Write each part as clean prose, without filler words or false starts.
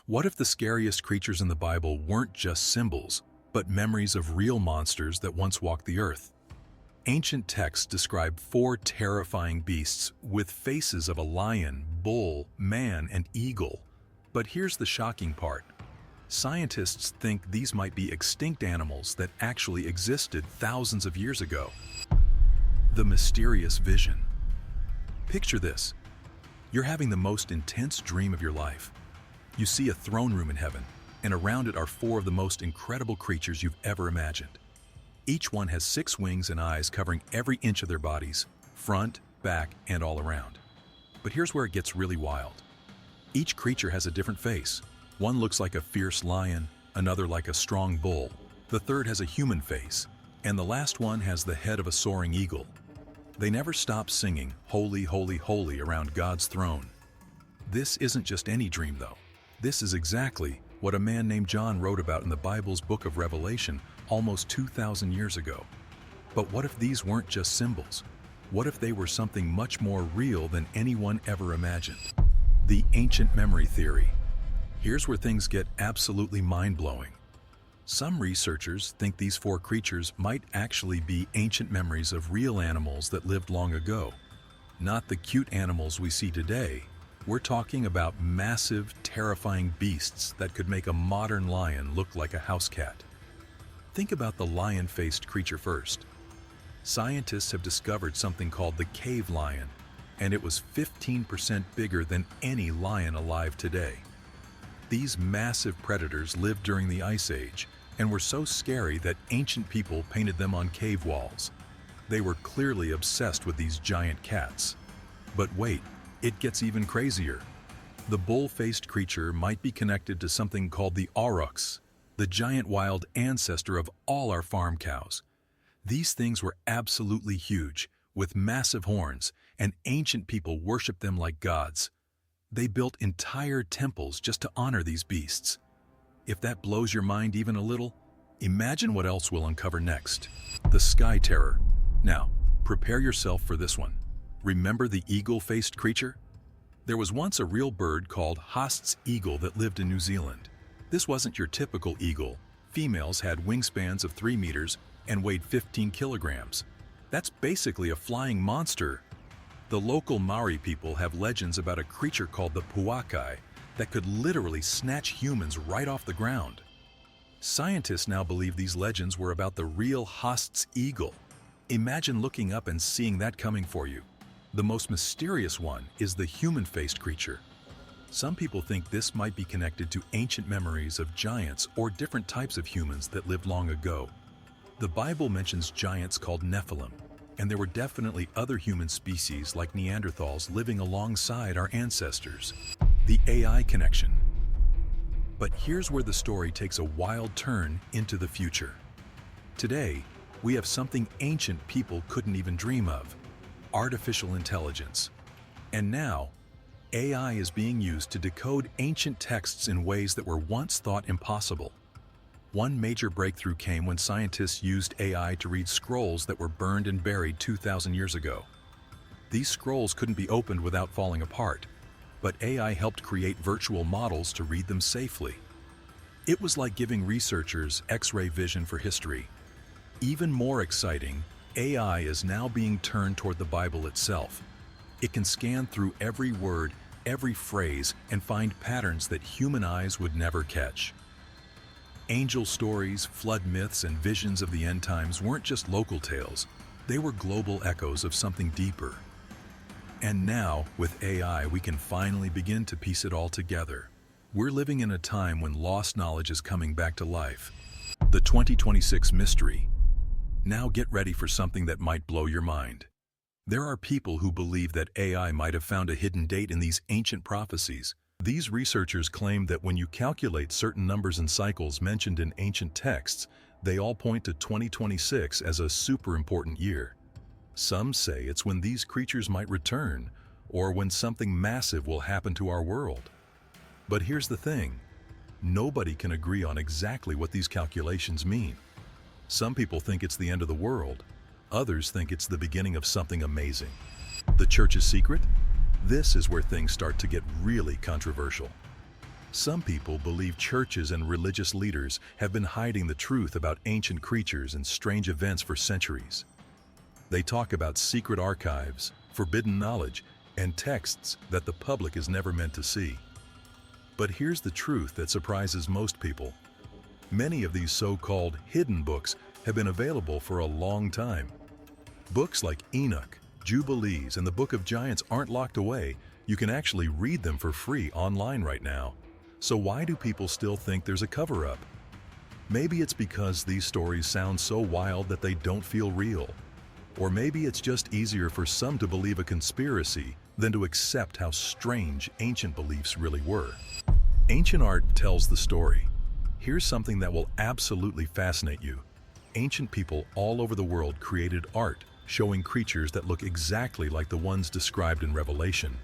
What if the scariest creatures in the Bible weren't just symbols, but memories of real monsters that once walked the earth? Ancient texts describe four terrifying beasts with faces of a lion, bull, man, and eagle. But here's the shocking part. Scientists think these might be extinct animals that actually existed thousands of years ago. The mysterious vision. Picture this. You're having the most intense dream of your life. You see a throne room in heaven, and around it are four of the most incredible creatures you've ever imagined. Each one has 6 wings and eyes covering every inch of their bodies, front, back, and all around. But here's where it gets really wild. Each creature has a different face. One looks like a fierce lion, another like a strong bull, the third has a human face, and the last one has the head of a soaring eagle. They never stop singing, "Holy, holy, holy," around God's throne. This isn't just any dream, though. This is exactly what a man named John wrote about in the Bible's book of Revelation almost 2,000 years ago. But what if these weren't just symbols? What if they were something much more real than anyone ever imagined? The ancient memory theory. Here's where things get absolutely mind-blowing. Some researchers think these four creatures might actually be ancient memories of real animals that lived long ago. Not the cute animals we see today. We're talking about massive, terrifying beasts that could make a modern lion look like a house cat. Think about the lion-faced creature first. Scientists have discovered something called the cave lion, and it was 15% bigger than any lion alive today. These massive predators lived during the Ice Age and were so scary that ancient people painted them on cave walls. They were clearly obsessed with these giant cats. But wait, it gets even crazier. The bull-faced creature might be connected to something called the aurochs, the giant wild ancestor of all our farm cows. These things were absolutely huge, with massive horns, and ancient people worshiped them like gods. They built entire temples just to honor these beasts. If that blows your mind even a little, imagine what else we'll uncover next. The Sky Terror. Now, prepare yourself for this one. Remember the eagle-faced creature? There was once a real bird called Haast's eagle that lived in New Zealand. This wasn't your typical eagle. Females had wingspans of 3 meters and weighed 15 kilograms. That's basically a flying monster. The local Maori people have legends about a creature called the puakai that could literally snatch humans right off the ground. Scientists now believe these legends were about the real Haast's eagle. Imagine looking up and seeing that coming for you. The most mysterious one is the human-faced creature. Some people think this might be connected to ancient memories of giants or different types of humans that lived long ago. The Bible mentions giants called Nephilim, and there were definitely other human species like Neanderthals living alongside our ancestors. The AI connection. But here's where the story takes a wild turn into the future. Today, we have something ancient people couldn't even dream of: artificial intelligence. And now, AI is being used to decode ancient texts in ways that were once thought impossible. One major breakthrough came when scientists used AI to read scrolls that were burned and buried 2,000 years ago. These scrolls couldn't be opened without falling apart, but AI helped create virtual models to read them safely. It was like giving researchers X-ray vision for history. Even more exciting, AI is now being turned toward the Bible itself. It can scan through every word, every phrase, and find patterns that human eyes would never catch. Angel stories, flood myths, and visions of the end times weren't just local tales. They were global echoes of something deeper. And now, with AI, we can finally begin to piece it all together. We're living in a time when lost knowledge is coming back to life. The 2026 mystery. Now get ready for something that might blow your mind. There are people who believe that AI might have found a hidden date in these ancient prophecies. These researchers claim that when you calculate certain numbers and cycles mentioned in ancient texts, they all point to 2026 as a super important year. Some say it's when these creatures might return, or when something massive will happen to our world. But here's the thing. Nobody can agree on exactly what these calculations mean. Some people think it's the end of the world. Others think it's the beginning of something amazing. The church's secret? This is where things start to get really controversial. Some people believe churches and religious leaders have been hiding the truth about ancient creatures and strange events for centuries. They talk about secret archives, forbidden knowledge, and texts that the public is never meant to see. But here's the truth that surprises most people. Many of these so-called hidden books have been available for a long time. Books like Enoch, Jubilees, and the Book of Giants aren't locked away. You can actually read them for free online right now. So why do people still think there's a cover-up? Maybe it's because these stories sound so wild that they don't feel real. Or maybe it's just easier for some to believe a conspiracy than to accept how strange ancient beliefs really were. Ancient art tells the story. Here's something that will absolutely fascinate you. Ancient people all over the world created art showing creatures that look exactly like the ones described in Revelation.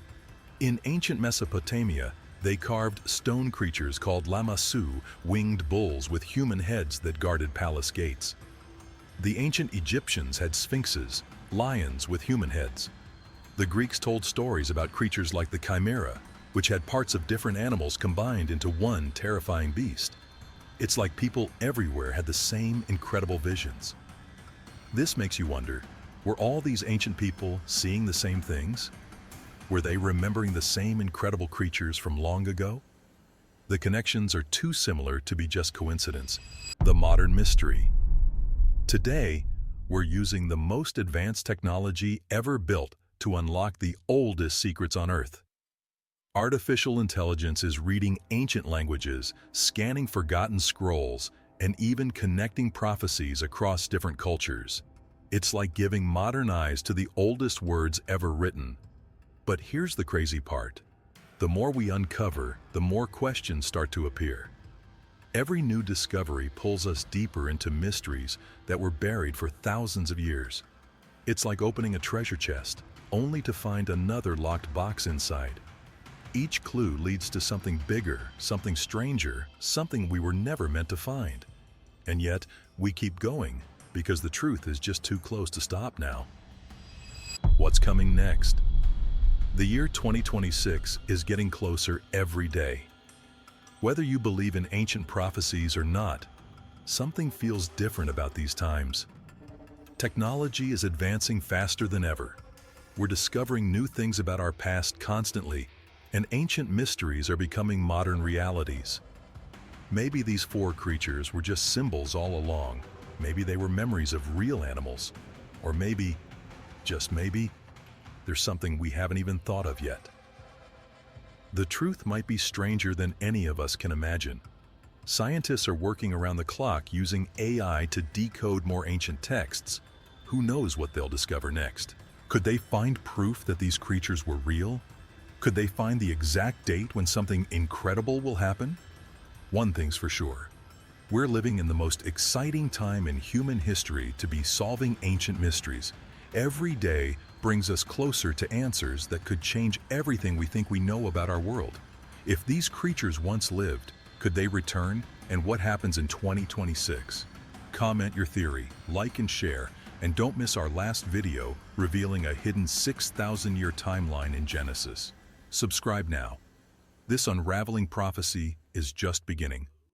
In ancient Mesopotamia, they carved stone creatures called lamassu, winged bulls with human heads that guarded palace gates. The ancient Egyptians had sphinxes, lions with human heads. The Greeks told stories about creatures like the chimera, which had parts of different animals combined into one terrifying beast. It's like people everywhere had the same incredible visions. This makes you wonder, were all these ancient people seeing the same things? Were they remembering the same incredible creatures from long ago? The connections are too similar to be just coincidence. The modern mystery. Today, we're using the most advanced technology ever built to unlock the oldest secrets on Earth. Artificial intelligence is reading ancient languages, scanning forgotten scrolls, and even connecting prophecies across different cultures. It's like giving modern eyes to the oldest words ever written. But here's the crazy part. The more we uncover, the more questions start to appear. Every new discovery pulls us deeper into mysteries that were buried for thousands of years. It's like opening a treasure chest, only to find another locked box inside. Each clue leads to something bigger, something stranger, something we were never meant to find. And yet, we keep going, because the truth is just too close to stop now. What's coming next? The year 2026 is getting closer every day. Whether you believe in ancient prophecies or not, something feels different about these times. Technology is advancing faster than ever. We're discovering new things about our past constantly, and ancient mysteries are becoming modern realities. Maybe these four creatures were just symbols all along. Maybe they were memories of real animals. Or maybe, just maybe, there's something we haven't even thought of yet. The truth might be stranger than any of us can imagine. Scientists are working around the clock using AI to decode more ancient texts. Who knows what they'll discover next? Could they find proof that these creatures were real? Could they find the exact date when something incredible will happen? One thing's for sure. We're living in the most exciting time in human history to be solving ancient mysteries. Every day brings us closer to answers that could change everything we think we know about our world. If these creatures once lived, could they return? And what happens in 2026? Comment your theory, like and share, and don't miss our last video revealing a hidden 6,000-year timeline in Genesis. Subscribe now. This unraveling prophecy is just beginning.